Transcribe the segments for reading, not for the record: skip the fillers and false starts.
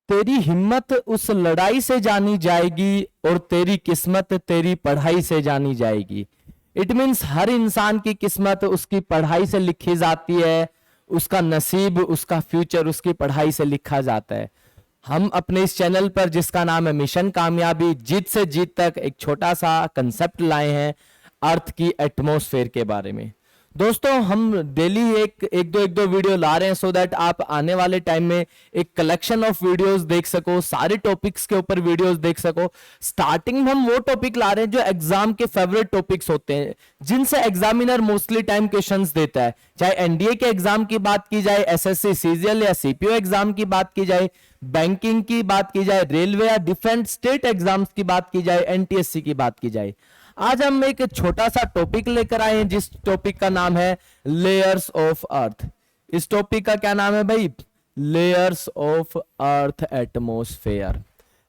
तेरी हिम्मत उस लड़ाई से जानी जाएगी और तेरी किस्मत तेरी पढ़ाई से जानी जाएगी। इट मीन्स हर इंसान की किस्मत उसकी पढ़ाई से लिखी जाती है, उसका नसीब, उसका फ्यूचर उसकी पढ़ाई से लिखा जाता है। हम अपने इस चैनल पर, जिसका नाम है मिशन कामयाबी जीत से जीत तक, एक छोटा सा कंसेप्ट लाए हैं अर्थ की एटमॉस्फेयर के बारे में। दोस्तों, हम डेली एक दो वीडियो ला रहे हैं सो दैट आप आने वाले टाइम में एक कलेक्शन ऑफ वीडियोस देख सको, सारे टॉपिक्स के ऊपर वीडियोस देख सको। स्टार्टिंग में हम वो टॉपिक ला रहे हैं जो एग्जाम के फेवरेट टॉपिक्स होते हैं, जिनसे एग्जामिनर मोस्टली टाइम क्वेश्चंस देता है। चाहे एनडीए के एग्जाम की बात की जाए, एसएससी सीजीएल या सीपीओ एग्जाम की बात की जाए, बैंकिंग की बात की जाए, रेलवे या डिफेंस स्टेट एग्जाम्स की बात की जाए, एनटीएससी की बात की जाए। आज हम एक छोटा सा टॉपिक लेकर आए हैं जिस टॉपिक का नाम है लेयर्स ऑफ अर्थ। इस टॉपिक का क्या नाम है भाई? Layers of earth atmosphere.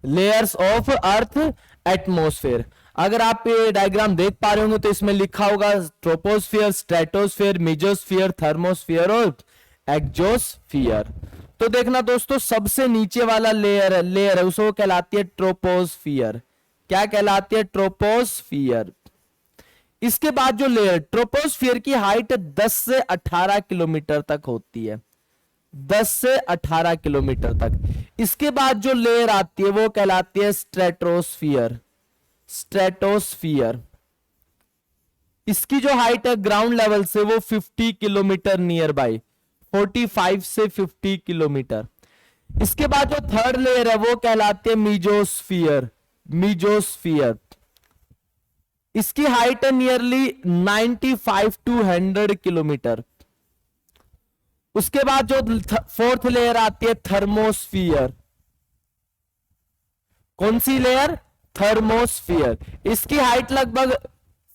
Layers of earth atmosphere. अगर आप ये डायग्राम देख पा रहे होंगे तो इसमें लिखा होगा ट्रोपोस्फियर, स्ट्रेटोस्फियर, मेजोस्फियर, थर्मोस्फियर और एक्सोस्फियर। तो देखना दोस्तों, सबसे नीचे वाला लेयर है उसको कहलाती है ट्रोपोस्फियर। क्या कहलाती है? ट्रोपोस्फियर। इसके बाद जो लेयर, ट्रोपोस्फियर की हाइट 10 से 18 किलोमीटर तक होती है, 10 से 18 किलोमीटर तक। इसके बाद जो लेयर आती है वो कहलाती है स्ट्रेटोस्फियर। स्ट्रेटोस्फियर, इसकी जो हाइट है ग्राउंड लेवल से वो 50 किलोमीटर नियर बाय, 45 से 50 किलोमीटर। इसके बाद जो थर्ड लेयर है वो कहलाती है मीजोस्फियर। मीजोस्फियर, इसकी हाइट है नियरली 95 टू 100 किलोमीटर। उसके बाद जो फोर्थ लेयर आती है थर्मोस्फियर। कौन सी लेयर? थर्मोस्फियर। इसकी हाइट लगभग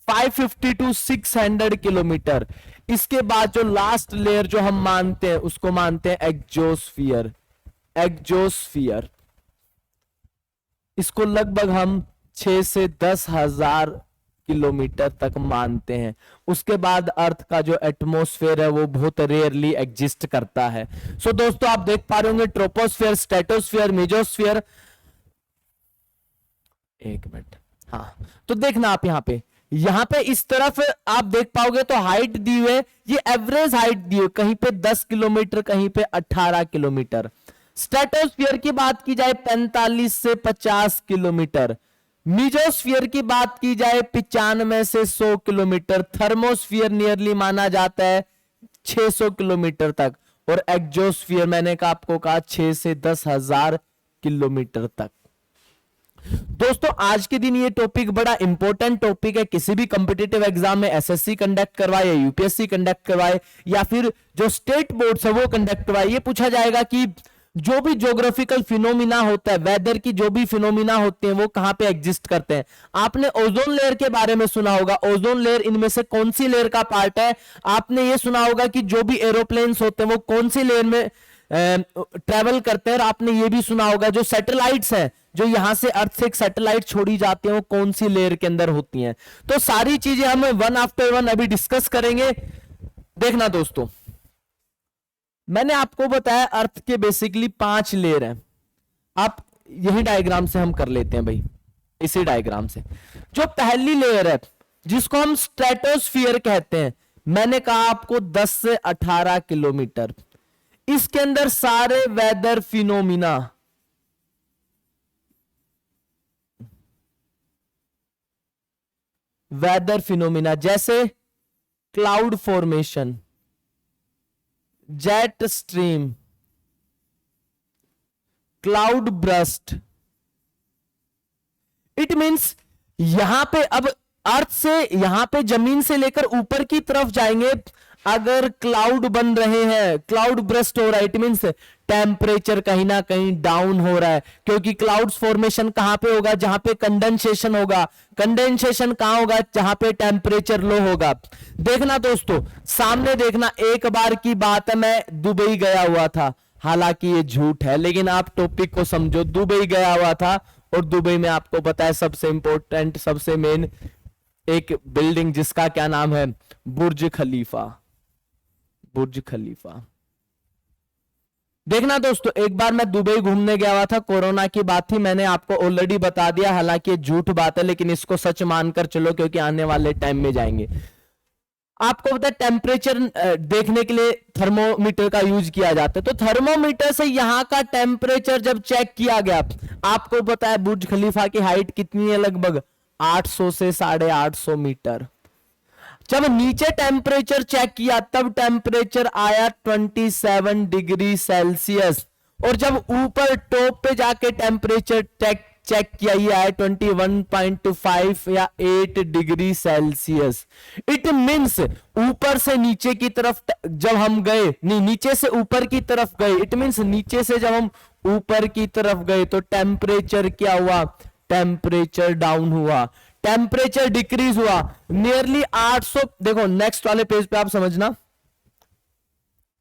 550 टू 600 किलोमीटर। इसके बाद जो लास्ट लेयर जो हम मानते हैं उसको मानते हैं एक्सोस्फियर। एक्सोस्फियर, इसको लगभग हम 6 से 10 हजार किलोमीटर तक मानते हैं। उसके बाद अर्थ का जो एटमॉस्फेयर है वो बहुत रेयरली एग्जिस्ट करता है। सो दोस्तों, आप देख पा रहे होंगे ट्रोपोस्फियर, स्ट्रेटोस्फियर, मेजोस्फियर। एक मिनट, हाँ, तो देखना आप यहां पे इस तरफ आप देख पाओगे तो हाइट दी हुई है, ये एवरेज हाइट दी हुई, कहीं पे 10 किलोमीटर, कहीं पे 18 किलोमीटर। स्ट्रेटोस्फियर की बात की जाए 45 से 50 किलोमीटर। मीजोस्फियर की बात की जाए 95 से 100 किलोमीटर। थर्मोस्फियर नियरली माना जाता है 600 किलोमीटर तक। और एक्सोस्फियर मैंने आपको कहा 6 से 10 हजार किलोमीटर तक। दोस्तों, आज के दिन ये टॉपिक बड़ा इंपॉर्टेंट टॉपिक है। किसी भी कॉम्पिटिटिव एग्जाम में एसएससी कंडक्ट करवाए या यूपीएससी कंडक्ट करवाए या फिर जो स्टेट बोर्ड्स है वो कंडक्ट करवाए, ये पूछा जाएगा कि जो भी ज्योग्राफिकल फिनोमिना होता है, वेदर की जो भी फिनोमिना होते हैं वो कहां पे एग्जिस्ट करते हैं। आपने ओजोन लेयर के बारे में सुना होगा। ओजोन लेयर इनमें से कौन सी लेयर का पार्ट है? आपने ये सुना होगा कि जो भी एरोप्लेन्स होते हैं वो कौन सी लेयर में ट्रेवल करते हैं। और आपने ये भी सुना होगा जो सैटेलाइट्स हैं, जो यहां से अर्थ से एक सैटेलाइट छोड़ी जाती है, वो कौन सी लेयर के अंदर होती हैं। तो सारी चीजें हम वन आफ्टर वन अभी डिस्कस करेंगे। देखना दोस्तों, मैंने आपको बताया अर्थ के बेसिकली 5 लेयर हैं। आप यही डायग्राम से हम कर लेते हैं भाई, इसी डायग्राम से। जो पहली लेयर है जिसको हम स्ट्रेटोस्फियर कहते हैं, मैंने कहा आपको 10 से 18 किलोमीटर। इसके अंदर सारे वेदर फिनोमिना, वेदर फिनोमिना जैसे cloud formation, jet stream, cloud burst. It means यहां पे अब अर्थ से, यहां पे जमीन से लेकर ऊपर की तरफ जाएंगे, अगर क्लाउड बन रहे हैं, क्लाउड ब्रस्ट हो रहा है, इट मींस टेम्परेचर कहीं ना कहीं डाउन हो रहा है। क्योंकि क्लाउड्स फॉर्मेशन कहां पे होगा? जहां पे कंडेंसेशन होगा। कंडेंसेशन कहां होगा? जहां पे टेम्परेचर लो होगा। देखना दोस्तों, सामने देखना, एक बार की बात है, मैं दुबई गया हुआ था, हालांकि ये झूठ है, लेकिन आप टॉपिक को समझो। दुबई गया हुआ था और दुबई में आपको पता है सबसे इंपॉर्टेंट, सबसे मेन एक बिल्डिंग जिसका क्या नाम है? बुर्ज खलीफा। बुर्ज खलीफा। देखना दोस्तों, एक बार मैं दुबई घूमने गया हुआ था, कोरोना की बात थी, मैंने आपको ऑलरेडी बता दिया, हालांकि ये झूठ बात है लेकिन इसको सच मानकर चलो क्योंकि आने वाले टाइम में जाएंगे। आपको पता है टेम्परेचर देखने के लिए थर्मोमीटर का यूज किया जाता है, तो थर्मोमीटर से यहां का टेम्परेचर जब चेक किया गया, आपको पता है बुर्ज खलीफा की हाइट कितनी है, लगभग 800 से 850 मीटर। जब नीचे टेम्परेचर चेक किया तब टेम्परेचर आया 27 डिग्री सेल्सियस, और जब ऊपर टॉप पे जाके टेम्परेचर चेक किया, ये आया 21.5 या 8 डिग्री सेल्सियस। इट मींस ऊपर से नीचे की तरफ जब हम गए, नहीं नीचे से ऊपर की तरफ गए, इट मींस नीचे से जब हम ऊपर की तरफ गए तो टेम्परेचर क्या हुआ, टेम्परेचर डाउन हुआ, टेम्परेचर डिक्रीज हुआ नियरली 800। देखो नेक्स्ट वाले पेज पे आप समझना,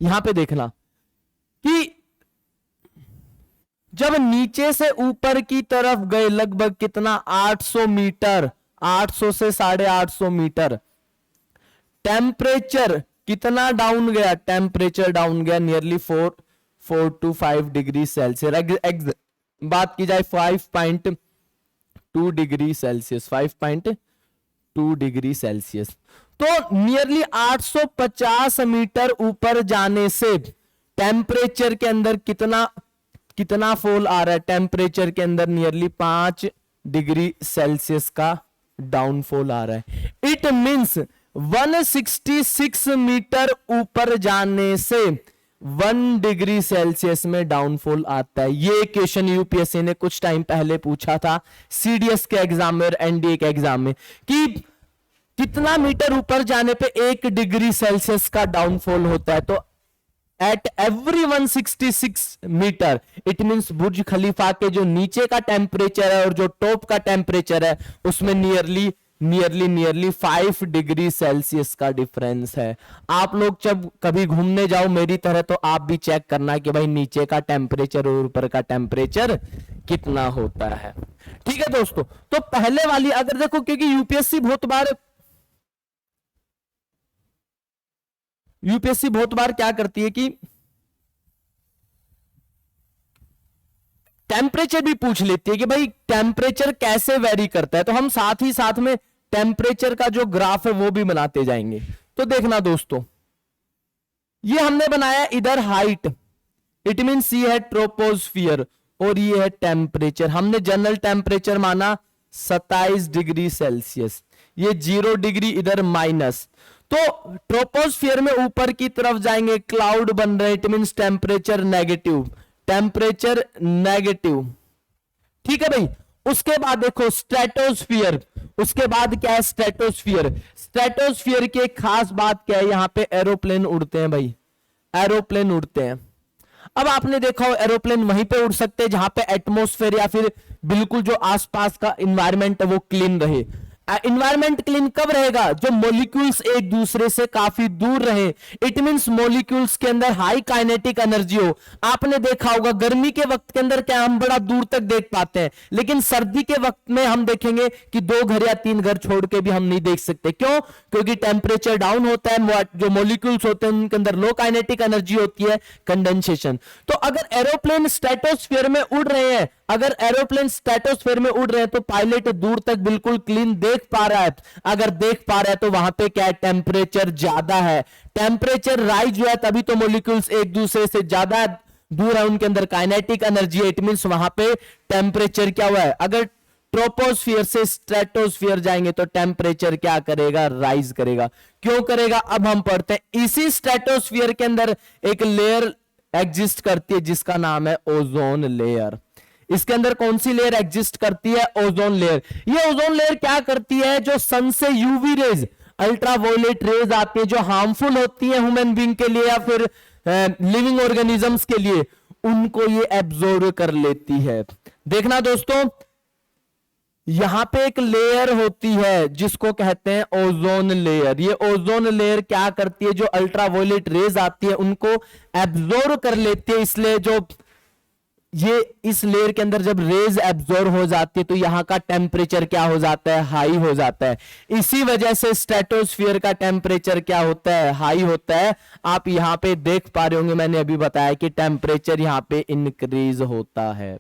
यहां पे देखना कि जब नीचे से ऊपर की तरफ गए लगभग कितना 800 मीटर, 800 से 850 मीटर, टेम्परेचर कितना डाउन गया, टेम्परेचर डाउन गया नियरली 4 to 5 डिग्री सेल्सियस। बात की जाए 5.2 डिग्री सेल्सियस, 5.2 डिग्री सेल्सियस। तो नियरली 850 मीटर ऊपर जाने से टेम्परेचर के अंदर कितना फॉल आ रहा है, टेम्परेचर के अंदर नियरली 5 डिग्री सेल्सियस का डाउनफॉल आ रहा है। इट मींस 166 मीटर ऊपर जाने से 1 डिग्री सेल्सियस में डाउनफॉल आता है। ये क्वेश्चन यूपीएससी ने कुछ टाइम पहले पूछा था सीडीएस के एग्जाम में और एनडीए के एग्जाम में कि कितना मीटर ऊपर जाने पे 1 डिग्री सेल्सियस का डाउनफॉल होता है। तो at every 166 metre it means Burj Khalifa के जो नीचे का टेम्परेचर है और जो टॉप का टेम्परेचर है उसमें नियरली 5 डिग्री सेल्सियस का डिफरेंस है। आप लोग जब कभी घूमने जाओ मेरी तरह तो आप भी चेक करना कि भाई नीचे का टेम्परेचर और ऊपर का टेम्परेचर कितना होता है। ठीक है दोस्तों, तो पहले वाली अगर देखो, क्योंकि यूपीएससी बहुत बार क्या करती है कि टेम्परेचर भी पूछ लेती है कि भाई टेम्परेचर कैसे वेरी करता है, तो हम साथ ही साथ में टेम्परेचर का जो ग्राफ है वो भी बनाते जाएंगे। तो देखना दोस्तों, ये हमने बनाया इधर हाइट, इट मींस ये है ट्रोपोस्फियर और ये है टेम्परेचर। हमने जनरल टेम्परेचर माना 27 डिग्री सेल्सियस, ये 0 डिग्री इधर माइनस। तो ट्रोपोस्फियर में ऊपर की तरफ जाएंगे, क्लाउड बन रहे, it means temperature negative, temperature negative. ठीक है भाई, उसके बाद देखो स्ट्रेटोस्फियर, उसके बाद क्या है स्ट्रेटोस्फियर। स्ट्रेटोस्फियर की एक खास बात क्या है, यहां पे एरोप्लेन उड़ते हैं भाई, एरोप्लेन उड़ते हैं। अब आपने देखा हो एरोप्लेन वहीं पे उड़ सकते हैं जहां पे एटमॉस्फेयर या फिर बिल्कुल जो आसपास का इन्वायरमेंट है वो क्लीन रहे। इन्वायरमेंट क्लीन कब रहेगा, जो मॉलिक्यूल्स एक दूसरे से काफी दूर रहे, इट मींस मॉलिक्यूल्स के अंदर हाई काइनेटिक एनर्जी हो। आपने देखा होगा गर्मी के वक्त के अंदर क्या हम बड़ा दूर तक देख पाते हैं, लेकिन सर्दी के वक्त में हम देखेंगे कि 2 घर या 3 घर छोड़ के भी हम नहीं देख सकते। क्यों? क्योंकि टेम्परेचर डाउन होता है, जो मॉलिक्यूल्स होते हैं उनके अंदर लो काइनेटिक एनर्जी होती है, कंडेंसेशन। तो अगर एरोप्लेन स्ट्रेटोस्फीयर में उड़ रहे हैं, अगर एरोप्लेन स्ट्रेटोस्फीयर में उड़ रहे हैं तो पायलट दूर तक बिल्कुल क्लीन देख पा रहा है। अगर देख पा रहा है तो वहां पे क्या है, टेम्परेचर ज्यादा है। टेम्परेचर राइज हुआ है तभी तो मॉलिक्यूल्स एक दूसरे से ज्यादा दूर है, उनके अंदर काइनेटिक एनर्जी है, इट मींस वहां पे टेम्परेचर क्या हुआ है। अगर ट्रोपोस्फियर से स्ट्रेटोस्फियर जाएंगे तो टेम्परेचर क्या करेगा, राइज करेगा। क्यों करेगा, अब हम पढ़ते हैं। इसी स्ट्रेटोस्फियर के अंदर एक लेयर एग्जिस्ट करती है जिसका नाम है ओजोन लेयर। इसके अंदर कौन सी लेयर एग्जिस्ट करती है, ओजोन लेयर। ये ओजोन लेयर क्या करती है, जो सन से यूवी रेज, अल्ट्रावायलेट रेज आती है जो हार्मफुल होती है ह्यूमन बीइंग के लिए या फिर लिविंग ऑर्गेनिजम्स के लिए, उनको ये एब्जॉर्ब कर लेती है। देखना दोस्तों, यहां पे एक लेयर होती है जिसको कहते हैं ओजोन लेयर। ये ओजोन लेयर क्या करती है, जो अल्ट्रावायलेट रेज आती है उनको एब्जॉर्ब कर लेती है, इसलिए जो ये इस लेयर के अंदर जब रेज एब्जॉर्ब हो जाती है तो यहां का टेम्परेचर क्या हो जाता है, हाई हो जाता है। इसी वजह से स्ट्रेटोस्फीयर का टेम्परेचर क्या होता है, हाई होता है। आप यहां पे देख पा रहे होंगे, मैंने अभी बताया कि टेम्परेचर यहां पे इंक्रीज होता है।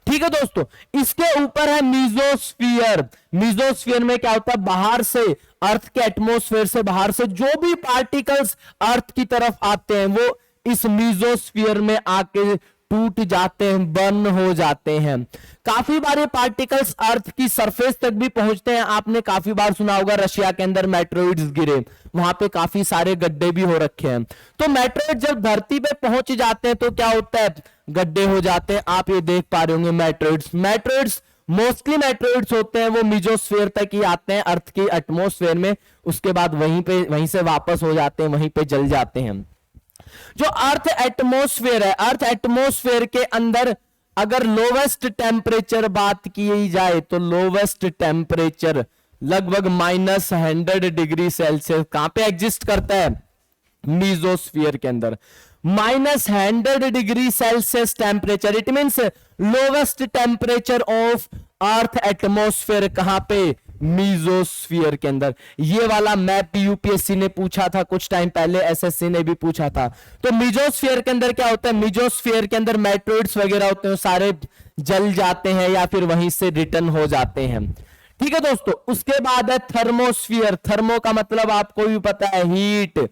ठीक है दोस्तों, इसके ऊपर है मीजोस्फीयर। मीजोस्फीयर में क्या होता है, बाहर से, अर्थ के एटमॉस्फेयर से बाहर से जो भी पार्टिकल्स अर्थ की तरफ आते हैं वो इस मीजोस्फीयर में आके टूट जाते हैं, बर्न हो जाते हैं। काफी बार ये पार्टिकल्स अर्थ की सरफेस तक भी पहुंचते हैं। आपने काफी बार सुना होगा रशिया के अंदर मेट्रोइड्स गिरे, वहां पे काफी सारे गड्ढे भी हो रखे हैं। तो मेट्रोइड जब धरती पे पहुंच जाते हैं तो क्या होता है, गड्ढे हो जाते हैं। आप ये देख पा रहे होंगे मेट्रोइड्स मोस्टली मेट्रोइड्स होते हैं वो मीजोस्फीयर तक ही आते हैं, अर्थ की एटमॉस्फेयर में, उसके बाद वहीं से वापस हो जाते हैं, वहीं पे जल जाते हैं। जो अर्थ एटमॉस्फेयर है, अर्थ एटमॉस्फेयर के अंदर अगर लोवेस्ट टेम्परेचर बात की जाए तो लोवेस्ट टेम्परेचर लगभग -100 डिग्री सेल्सियस कहां पे एग्जिस्ट करता है, मीजोस्फीयर के अंदर। -100 degree Celsius temperature, it means lowest temperature of earth atmosphere कहां पे, मीजोस्फीयर के अंदर। ये वाला मैप यूपीएससी ने पूछा था कुछ टाइम पहले, एसएससी ने भी पूछा था। तो मीजोस्फीयर के अंदर क्या होता है, मीजोस्फीयर के अंदर मेट्रोइड्स वगैरह होते हैं, सारे जल जाते हैं या फिर वहीं से रिटर्न हो जाते हैं। ठीक है दोस्तों, उसके बाद है थर्मोस्फीयर। थर्मो का मतलब आपको भी पता है, हीट।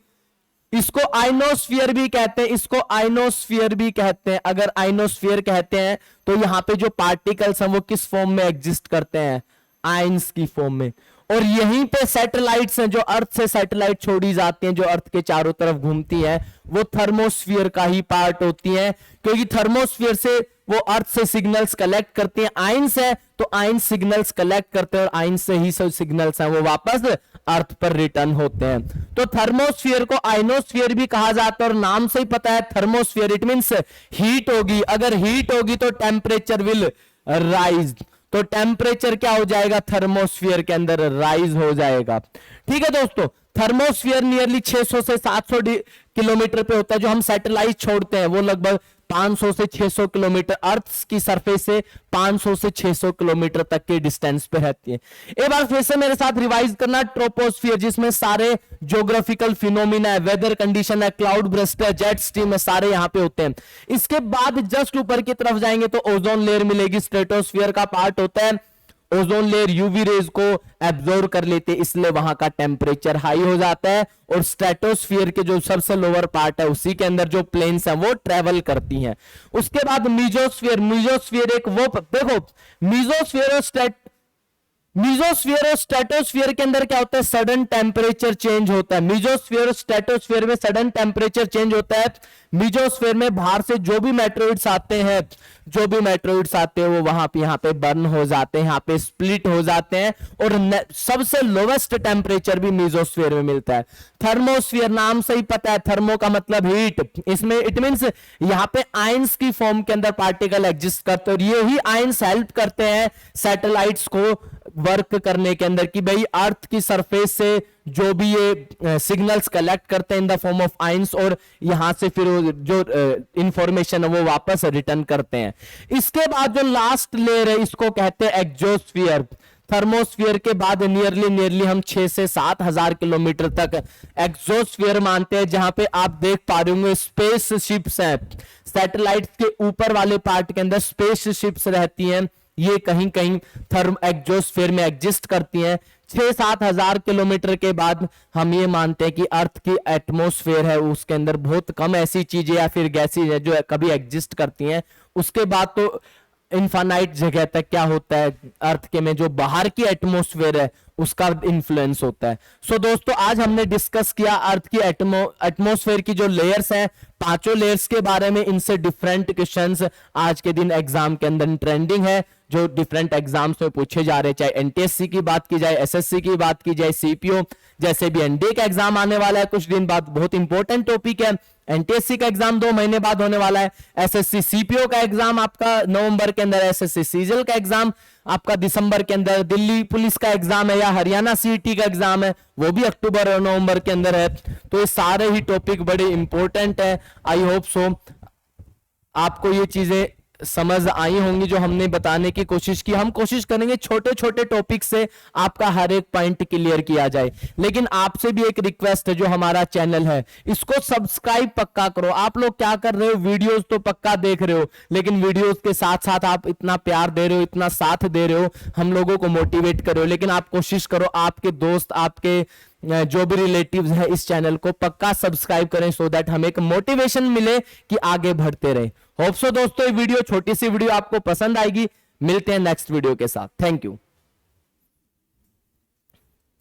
इसको आइनोस्फीयर भी कहते हैं, इसको आइनोस्फीयर भी कहते हैं। अगर आइनोस्फीयर कहते हैं तो यहां पे जो पार्टिकल्स हैं वो किस फॉर्म में एग्जिस्ट करते हैं, आइंस की फॉर्म में। और यहीं पे सैटेलाइट्स हैं, जो अर्थ से सैटेलाइट छोड़ी जाती हैं, जो अर्थ के चारों तरफ घूमती हैं, वो थर्मोस्फीयर का ही पार्ट होती हैं, क्योंकि थर्मोस्फीयर से वो अर्थ से सिग्नल्स कलेक्ट करती हैं। आइंस है तो आइंस सिग्नल्स कलेक्ट करते हैं और आइंस से ही सब सिग्नल्स हैं वो वापस अर्थ पर रिटर्न होते हैं। तो थर्मोस्फीयर को आइनोस्फीयर भी कहा जाता है, और नाम से ही पता है थर्मोस्फीयर, इट मींस हीट होगी। अगर हीट होगी तो टेम्परेचर विल राइज, तो टेम्परेचर क्या हो जाएगा, थर्मोस्फीयर के अंदर राइज हो जाएगा। ठीक है दोस्तों, थर्मोस्फीयर नियरली 600 से 700 किलोमीटर पे होता है। जो हम सैटेलाइट छोड़ते हैं वो लगभग 500 से 600 किलोमीटर, अर्थ की सरफेस से 500 से 600 किलोमीटर तक के डिस्टेंस पे रहती है। एक बार फिर से मेरे साथ रिवाइज करना, ट्रोपोस्फियर जिसमें सारे ज्योग्राफिकल फिनोमिना है, वेदर कंडीशन है, क्लाउड बर्स्ट है, जेट स्ट्रीम है, सारे यहां पे होते हैं। इसके बाद जस्ट ऊपर की तरफ जाएंगे तो ओजोन लेयर मिलेगी, स्ट्रेटोस्फियर का पार्ट होता है। ओजोन लेयर यूवी रेज को एब्जॉर्ब कर लेते, इसलिए वहां का टेम्परेचर हाई हो जाता है। और स्ट्रेटोस्फियर के जो सबसे लोअर पार्ट है उसी के अंदर जो प्लेन्स हैं वो ट्रेवल करती हैं। उसके बाद मीजोस्फीयर, मीजोस्फीयर एक वो, देखो मीजोस्फीयर और स्ट्रेटोस्फीयर के अंदर क्या होता है, सडन टेम्परेचर चेंज होता है। मीजोस्फीयर और स्ट्रेटोस्फीयर में सडन टेम्परेचर चेंज होता है। मीजोस्फीयर में बाहर से जो भी मेट्रोइड्स आते हैं, वो वहां पे यहां पे बर्न हो जाते हैं, यहां पे स्प्लिट हो जाते हैं, और सबसे लोवेस्ट टेम्परेचर भी मीजोस्फीयर में मिलता है। थर्मोस्फीयर नाम से ही पता है, थर्मो का मतलब हीट, इसमें इट मींस यहां पे आयंस की फॉर्म के अंदर पार्टिकल एग्जिस्ट करते हैं, और ये ही आयंस हेल्प करते हैं सैटेलाइट्स को वर्क करने के अंदर, कि भाई अर्थ की सरफेस से जो भी ये सिग्नल्स कलेक्ट करते हैं in the form of ions, और यहां से फिर जो इंफॉर्मेशन है वो वापस रिटर्न करते हैं। इसके बाद जो लास्ट लेयर है इसको कहते हैं एक्सोस्फीयर। थर्मोस्फीयर के बाद नियरली हम 6 से 7 हजार किलोमीटर तक एक्सोस्फीयर मानते हैं, जहां पे आप देख पा रहे होंगे स्पेस शिप्स हैं, सैटेलाइट के ऊपर वाले पार्ट के अंदर स्पेस शिप्स रहती हैं, ये कहीं कहीं एक्सोस्फीयर में एग्जिस्ट करती हैं। 6-7 हजार किलोमीटर के बाद हम ये मानते हैं कि अर्थ की एटमॉस्फेयर है उसके अंदर बहुत कम ऐसी चीजें या फिर गैसेज है जो कभी एग्जिस्ट करती हैं। उसके बाद तो इनफाइनाइट जगह तक क्या होता है, अर्थ के में जो बाहर की एटमॉस्फेयर है उसका इन्फ्लुएंस होता है। सो दोस्तों, आज हमने डिस्कस किया अर्थ की एटमॉस्फेयर की जो लेयर्स हैं, 5 लेयर्स के बारे में। इनसे डिफरेंट क्वेश्चंस आज के दिन एग्जाम के अंदर ट्रेंडिंग है, जो डिफरेंट एग्जाम्स में पूछे जा रहे हैं, चाहे एनटीएससी की बात की जाए, एसएससी की बात की जाए, सीपीओ, जैसे भी एनडीए का एग्जाम आने वाला है कुछ दिन बाद, बहुत इंपॉर्टेंट टॉपिक है। एनटीएससी का एग्जाम 2 महीने बाद होने वाला है, एसएससी सीपीओ का एग्जाम आपका नवंबर के अंदर, एसएससी सीजीएल का एग्जाम आपका दिसंबर के अंदर, दिल्ली पुलिस का एग्जाम है या हरियाणा सीईटी का एग्जाम है वो भी अक्टूबर और नवंबर के अंदर है। तो ये सारे ही टॉपिक बड़े इंपॉर्टेंट है। आई होप सो आपको ये चीजें समझ आई होंगी जो हमने बताने की कोशिश की। हम कोशिश करेंगे छोटे छोटे टॉपिक से आपका हर एक पॉइंट क्लियर किया जाए। लेकिन आपसे भी एक रिक्वेस्ट है, जो हमारा चैनल है इसको सब्सक्राइब पक्का करो। आप लोग क्या कर रहे हो, वीडियोस तो पक्का देख रहे हो, लेकिन वीडियोस के साथ साथ आप इतना प्यार दे रहे हो, इतना साथ दे रहे हो, हम लोगों को मोटिवेट कर रहे हो। लेकिन आप कोशिश करो आपके दोस्त, आपके जो भी रिलेटिव्स है इस चैनल को पक्का सब्सक्राइब करें, सो दैट हमें एक मोटिवेशन मिले कि आगे बढ़ते रहे। होप सो दोस्तों ये वीडियो, छोटी सी वीडियो आपको पसंद आएगी। मिलते हैं नेक्स्ट वीडियो के साथ। Thank you.